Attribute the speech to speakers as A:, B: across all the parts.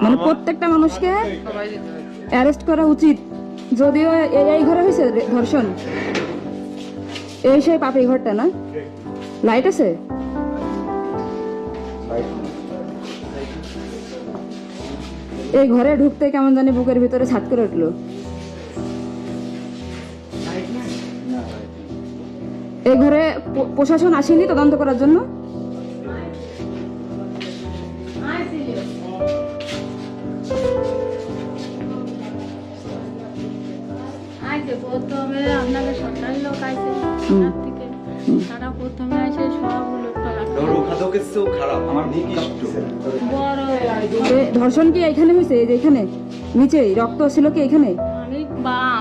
A: মানে প্রত্যেকটা মানুষকে অ্যারেস্ট করা উচিত। যদিও এই ঘরে হয়েছে ধর্ষণ, এই সেই পাপি ঘরটা না? লাইট আছে? এই ঘরে ঢুকতে কেমন জানি বুকের ভিতরে ছাদ করে উঠলো। এই ঘরে প্রশাসন আসেনি তদন্ত করার জন্য?
B: প্রথমে আপনাকে সরকারি লোক আইছে থেকে, তারা প্রথমে আসে সবগুলো
A: ধর্ষণ কি এখানে হয়েছে? এই যে এখানে নিচে রক্ত ছিল কি এখানে?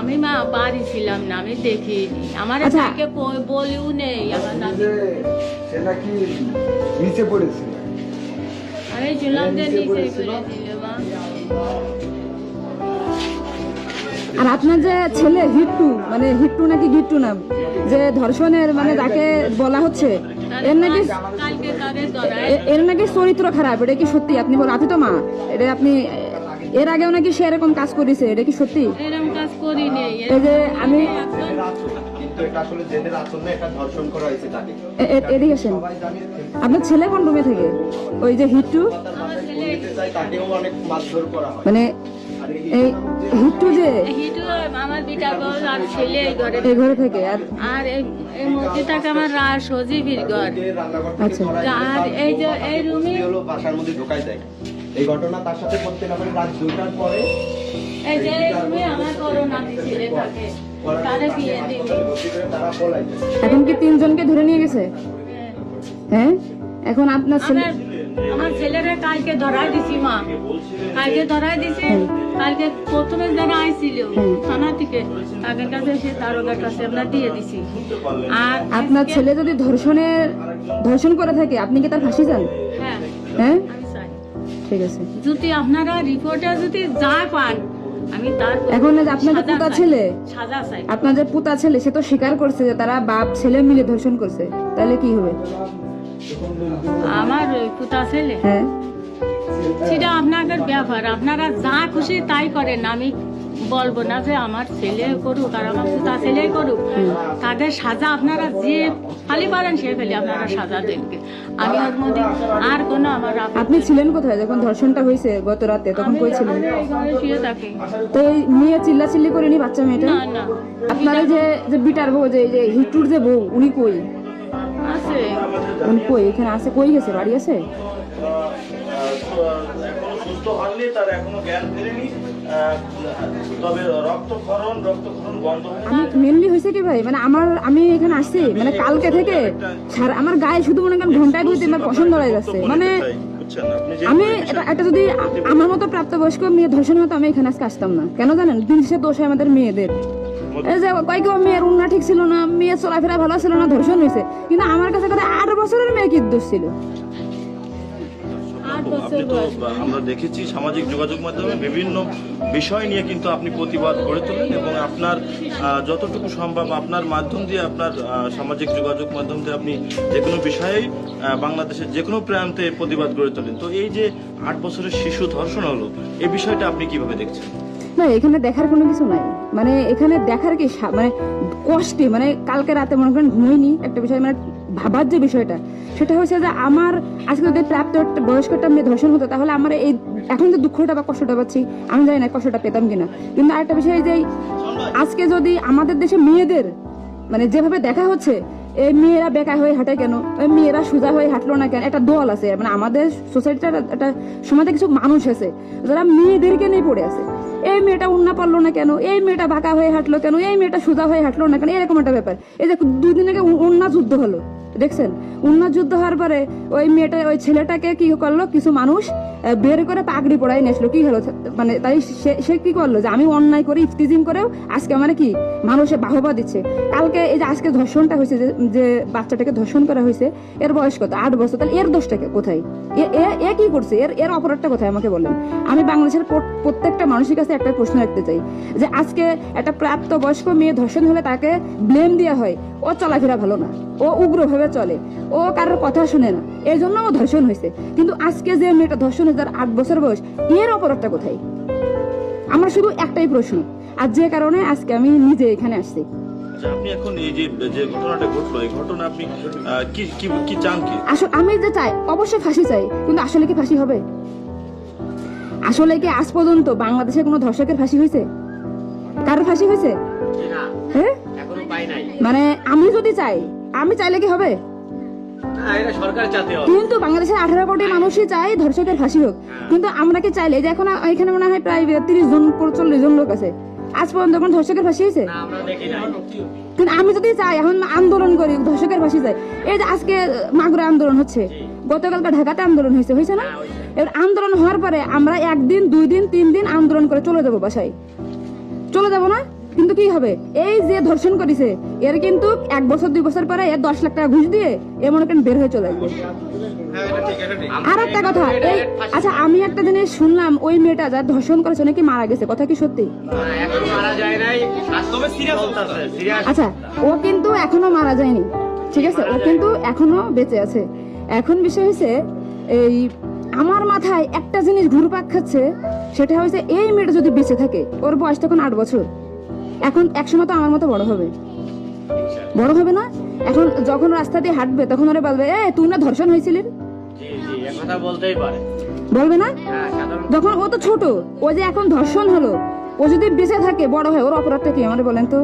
B: আমি বাড়ি ছিলাম না, আমি দেখিনি। আমার তাকে বলিও নেই আমার নাকি
C: নিচে পড়েছিল।
B: আমি ছিলাম যে নিচে করেছিল মা।
A: আর আপনার যে ছেলে হিট্টু, মানে হিট্টু নাকি গিট্টু নাম, যে ধর্ষণের মানে যাকে বলা হচ্ছে, এর নাকি চরিত্র খারাপ, এটা কি সত্যি? আপনি বলেন, আপনি তো মা, এটা আপনি এর আগেও নাকি সে এরকম কাজ করেছে, এটা কি সত্যি?
B: এরকম কাজ করি নেই।
A: এই যে আমি এদিকে আসেন, আপনার ছেলে কোন রুমে থাকে? ওই যে হিট্টু, মানে এই হিট্টু যে
B: আমার বিটা ঘর আর ছেলে
A: এই ঘরে থেকে,
B: আর এই মধ্যে আমার সজীবীর ঘর।
A: আচ্ছা,
B: আর এই যে এই রুমে
C: বাসার মধ্যে ঢোকাই দেয়। এই ঘটনা তার সাথে করতে না পারে রাত 2টার পরে।
B: এই যে রুমে আমার করোনা ছেলে থাকে, তারে বিয়ে দিই।
A: এখন কি 3 জনকে ধরে নিয়ে গেছে? হ্যাঁ, এখন আপনার ছেলে,
B: আমার ছেলেরা কালকে ধরাই দিছি মা, কালকে ধরাই দিছে। কালকে প্রথমে যারা আইছিল থানা থেকে, তাদের কাছে এসে দারোগার কাছে আমরা দিয়ে দিছি। আর
A: আপনার ছেলে যদি ধর্ষণ করে থাকে, আপনি কি তার ফাঁসি চান?
B: হ্যাঁ,
A: হ্যাঁ,
B: আমি চাই।
A: ঠিক আছে।
B: যদি আপনারা রিপোর্টে যদি যা পান, আমি তার
A: এখন যে আপনার যে পুতা ছেলে,
B: সাজা চাই।
A: আপনার যে পুতা ছেলে, সে তো স্বীকার করছে যে তারা বাপ ছেলে মিলে ধর্ষণ করছে, তাহলে কি হবে?
B: আমার ওই পুতা ছেলে,
A: হ্যাঁ,
B: সেটা আপনাদের ব্যাপার, আপনারা যা খুশি তাই করেন। আমি বলবো না যে আমার ছেলে করুক আর আমার পুতা ছেলে করুক, তাদের সাজা আপনারা যে খালি পারেন সে ফেলে আপনারা সাজা দেন। আমি ওর মধ্যে আর কোনো আমার
A: আপনি ছিলেন কোথায় যখন ধর্ষণটা হয়েছে গত রাতে? তখন কই ছিলেন?
B: শুয়ে থাকি।
A: তো এই মেয়ে চিল্লাচিল্লি করেনি বাচ্চা মেয়েটা?
B: না না,
A: আপনার এই যে বিটার বউ, যে হিটুর যে বউ, উনি কই?
B: আছে।
A: উনি কই? এখানে আছে? কই গেছে? বাড়ি আছে?
D: এখনো সুস্থ হননি, তার এখনো জ্ঞান ফেরেনি, তবে রক্তক্ষরণ বন্ধ হয়নি।
A: আমি মেনলি হয়েছে কি ভাই, মানে আমি এখানে আসছি, মানে কালকে থেকে আমার গায়ে শুধু মনে করেন ঘন্টায় 2-3 বার পছন্দ হয়ে যাচ্ছে। মানে আমি এটা যদি আমার মতো প্রাপ্তবয়স্ক মেয়ে ধর্ষণ হতো, আমি এখানে আজকে আসতাম না। কেন জানেন? দিন শেষে দোষ হয় আমাদের মেয়েদের। এই যে কয়েক মেয়ের উন্না ঠিক ছিল না, মেয়ে চলাফেরা ভালো ছিল না, ধর্ষণ হয়েছে। কিন্তু আমার কাছে কথা 8 বছরের মেয়ে কি দোষ ছিল?
D: আপনি তো আমরা দেখেছি সামাজিক যোগাযোগ মাধ্যমে বিভিন্ন বিষয় নিয়ে কিন্তু আপনি প্রতিবাদ গড়ে তোলেন, এবং আপনার যতটুকু সম্ভব আপনার মাধ্যম দিয়ে, আপনার সামাজিক যোগাযোগ মাধ্যম দিয়ে আপনি যে কোনো বিষয়েই বাংলাদেশের যে কোনো প্রান্তে প্রতিবাদ গড়ে তোলেন। তো এই যে 8 বছরের শিশু ধর্ষণ হলো, এই বিষয়টা আপনি কিভাবে দেখছেন?
A: না, এখানে দেখার কোনো কিছু নাই। মানে এখানে দেখার কি, মানে কষ্টে, মানে কালকে রাতে মনে করেন ঘুমাইনি একটা বিষয়, মানে ভাবার যে বিষয়টা, সেটা হচ্ছে যে আমার আজকে যদি প্রাপ্ত বয়স্ক একটা মেয়ে ধর্ষণ হতো, তাহলে আমার এই এখন যে দুঃখটা বা কষ্টটা পাচ্ছি, আমি জানি না কষ্টটা পেতাম কিনা। কিন্তু আরেকটা বিষয় যে আজকে যদি আমাদের দেশে মেয়েদের মানে যেভাবে দেখা হচ্ছে, এই মেয়েরা বেকা হয়ে হাঁটে কেন, ওই মেয়েরা সোজা হয়ে হাঁটলো না কেন, একটা দল আছে, মানে আমাদের সোসাইটির একটা সমাজে কিছু মানুষ আছে যারা মেয়েদেরকে নিয়ে পড়ে আছে। এই মেয়েটা উন্না পারলো না কেন, এই মেয়েটা বাঁকা হয়ে হাঁটলো কেন, এই মেয়েটা সোজা হয়ে হাঁটলো না কেন, এরকম একটা ব্যাপার। এই যে 2 দিন আগে উন্না যুদ্ধ হলো, দেখছেন? উন্না যুদ্ধ হওয়ার পরে ওই মেয়েটা, ওই ছেলেটাকে কি করলো, কিছু মানুষ বের করে পাগড়ি পড়াই নিয়ে আসলো। কি হলো, মানে তাই সে কি করলো যে আমি অন্যায় করে ইফতিজিং করেও আজকে মানে কি মানুষে বাহবা দিচ্ছে। কালকে এই যে আজকে ধর্ষণটা হয়েছে, যে বাচ্চাটাকে ধর্ষণ করা হয়েছে, এর বয়স কত? 8 বছর। তাহলে এর দোষটাকে কোথায়? এ কি করছে? এর অপরাধটা কোথায় আমাকে বলেন। আমি বাংলাদেশের প্রত্যেকটা মানুষের কাছে একটা প্রশ্ন রাখতে চাই যে আজকে একটা প্রাপ্ত বয়স্ক মেয়ে ধর্ষণ হলে তাকে ব্লেম দেওয়া হয়, ও চলাফেরা ভালো না, ও উগ্রভাবে চলে, ও কারোর কথা শুনে না, এই জন্য ও ধর্ষণ হয়েছে। কিন্তু আজকে যে মেয়েটা ধর্ষণ হয়েছে, 8 বছর বয়স, এর অপরাধটা কোথায়? আমার শুধু একটাই প্রশ্ন, আর যে কারণে আজকে আমি নিজে এখানে আসছি।
D: আচ্ছা, আপনি এখন এই যে ঘটনাটা ঘটলো, এই ঘটনা আপনি কি চান কি?
A: আসলে আমি যে চাই, অবশ্যই ফাঁসি চাই, কিন্তু আসলে কি ফাঁসি হবে? আসলে কি আজ পর্যন্ত বাংলাদেশে কোনো ধর্ষকের ফাঁসি হয়েছে? কারোর ফাঁসি হয়েছে? হ্যাঁ, মানে আমি যদি চাই, আমি চাইলে কি হবে? কিন্তু বাংলাদেশের 18 কোটি মানুষই চাই ধর্ষকের ফাঁসি হোক, কিন্তু আমরা কি চাইলে? যে এখন এখানে মনে হয় প্রায় 30 জন 40 জন লোক আছে, আজ পর্যন্ত কোন ধর্ষকের ফাঁসি হয়েছে? কিন্তু আমি যদি চাই, এখন আন্দোলন করি, ধর্ষকের ফাঁসি চাই। এই যে আজকে মাগুরা আন্দোলন হচ্ছে, গতকালকে ঢাকাতে আন্দোলন হয়েছে না? এবার আন্দোলন হওয়ার পরে আমরা 1 দিন 2 দিন 3 দিন আন্দোলন করে চলে যাবো বাসায়, চলে যাবো না? কিন্তু কি হবে? এই যে ধর্ষণ করেছে এর কিন্তু 1 বছর 2 বছর পরে এর 10 লাখ টাকা ঘুষ দিয়ে এ মনে করেন বের হয়ে চলে আসবে। আর একটা কথা, এই আচ্ছা আমি একটা জিনিস শুনলাম, ওই মেয়েটা যার ধর্ষণ করেছে নাকি মারা গেছে, কথা কি সত্যি? আচ্ছা, ও কিন্তু এখনো মারা যায়নি, ঠিক আছে, ও কিন্তু এখনো বেঁচে আছে। এখন বিষয় হচ্ছে, এই আমার মাথায় একটা জিনিস ঘুরপাক খাচ্ছে, সেটা হচ্ছে এই মেয়েটা যদি বেঁচে থাকে, ওর বয়স তখন 8 বছর, এখন একসময় তো আমার মতো বড় হবে না? এখন যখন রাস্তা দিয়ে হাঁটবে তখন ওরা বলবে, এ তুই না ধর্ষণ হয়েছিলি, বলবে না? যখন ও তো ছোট, ও যে এখন ধর্ষণ হলো, ও যদি বেঁচে থাকে বড় হয়, ওর অপরাধটা কি আমাদের বলেন তো?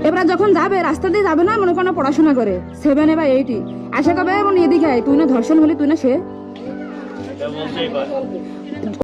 A: এবার যখন যাবে, রাস্তা দিয়ে যাবে না, মনে করেন পড়াশোনা করে 7 বা 8, আশা করবে মানে এদিকে আয়, তুই না ধর্ষণ হলি, তুই না সে,